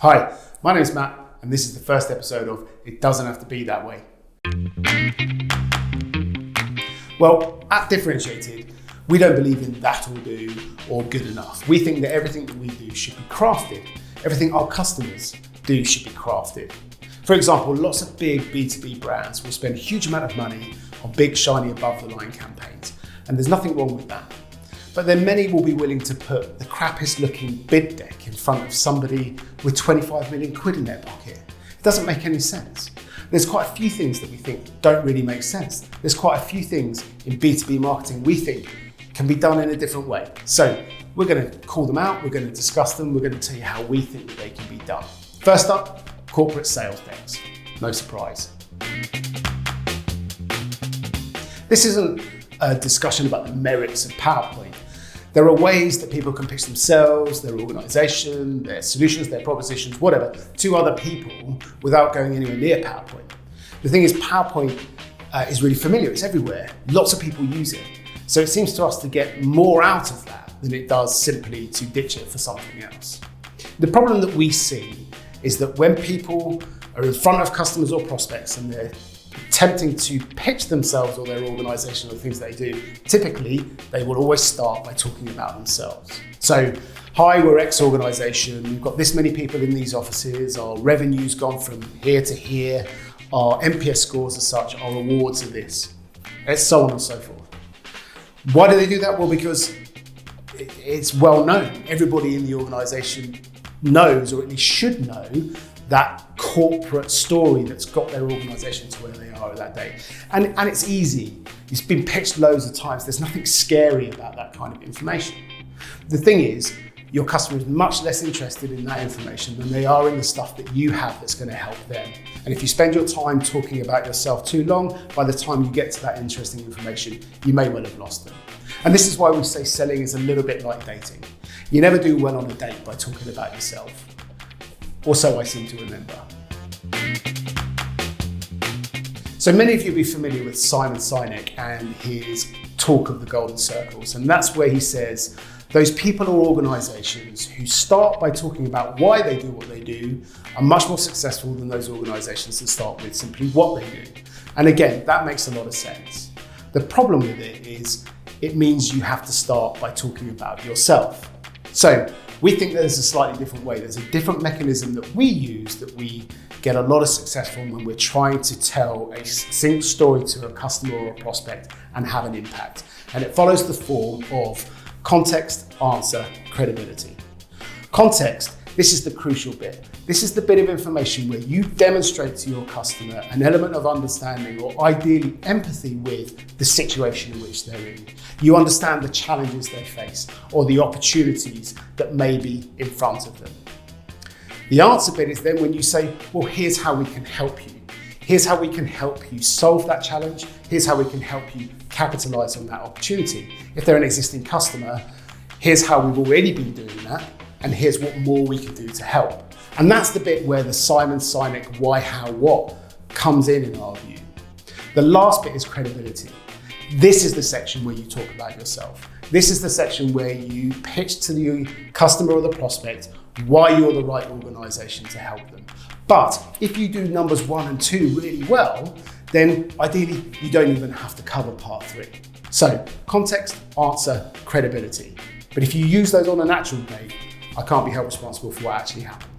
Hi, my name's Matt, and this is the first episode of It Doesn't Have to Be That Way. Well, at Differentiated, we don't believe in that'll do or good enough. We think that everything that we do should be crafted. Everything our customers do should be crafted. For example, lots of big B2B brands will spend a huge amount of money on big, shiny, above-the-line campaigns, and there's nothing wrong with that. But then many will be willing to put the crappiest looking bid deck in front of somebody with 25 million quid in their pocket. It doesn't make any sense. There's quite a few things that we think don't really make sense. There's quite a few things in B2B marketing we think can be done in a different way. So we're going to call them out, we're going to discuss them, we're going to tell you how we think that they can be done. First up, corporate sales decks. No surprise. This isn't a discussion about the merits of PowerPoint. There are ways that people can pitch themselves, their organization, their solutions, their propositions, whatever, to other people without going anywhere near PowerPoint. The thing is, PowerPoint is really familiar, it's everywhere. Lots of people use it. So it seems to us to get more out of that than it does simply to ditch it for something else. The problem that we see is that when people are in front of customers or prospects and they're attempting to pitch themselves or their organization or the things they do, typically they will always start by talking about themselves. So, hi, we're X organization, we've got this many people in these offices, our revenue's gone from here to here, our NPS scores are such, our awards are this, and so on and so forth. Why do they do that? Well, because it's well known. Everybody in the organization knows, or at least should know, that corporate story that's got their organisation to where they are at that day. And it's easy. It's been pitched loads of times. There's nothing scary about that kind of information. The thing is, your customer is much less interested in that information than they are in the stuff that you have that's going to help them. And if you spend your time talking about yourself too long, by the time you get to that interesting information, you may well have lost them. And this is why we say selling is a little bit like dating. You never do well on a date by talking about yourself. Or so I seem to remember. So many of you will be familiar with Simon Sinek and his talk of the golden circles. And that's where he says, those people or organizations who start by talking about why they do what they do are much more successful than those organizations that start with simply what they do. And again, that makes a lot of sense. The problem with it is it means you have to start by talking about yourself. So we think there's a slightly different way. There's a different mechanism that we use that we get a lot of success from when we're trying to tell a succinct story to a customer or a prospect and have an impact. And it follows the form of context, answer, credibility. Context, this is the crucial bit. This is the bit of information where you demonstrate to your customer an element of understanding or ideally empathy with the situation in which they're in. You understand the challenges they face or the opportunities that may be in front of them. The answer bit is then when you say, well, here's how we can help you. Here's how we can help you solve that challenge. Here's how we can help you capitalize on that opportunity. If they're an existing customer, here's how we've already been doing that. And here's what more we can do to help. And that's the bit where the Simon Sinek why, how, what comes in our view. The last bit is credibility. This is the section where you talk about yourself. This is the section where you pitch to the customer or the prospect why you're the right organization to help them. But if you do numbers 1 and 2 really well, then ideally you don't even have to cover part 3. So context, answer, credibility. But if you use those on a natural day, I can't be held responsible for what actually happened.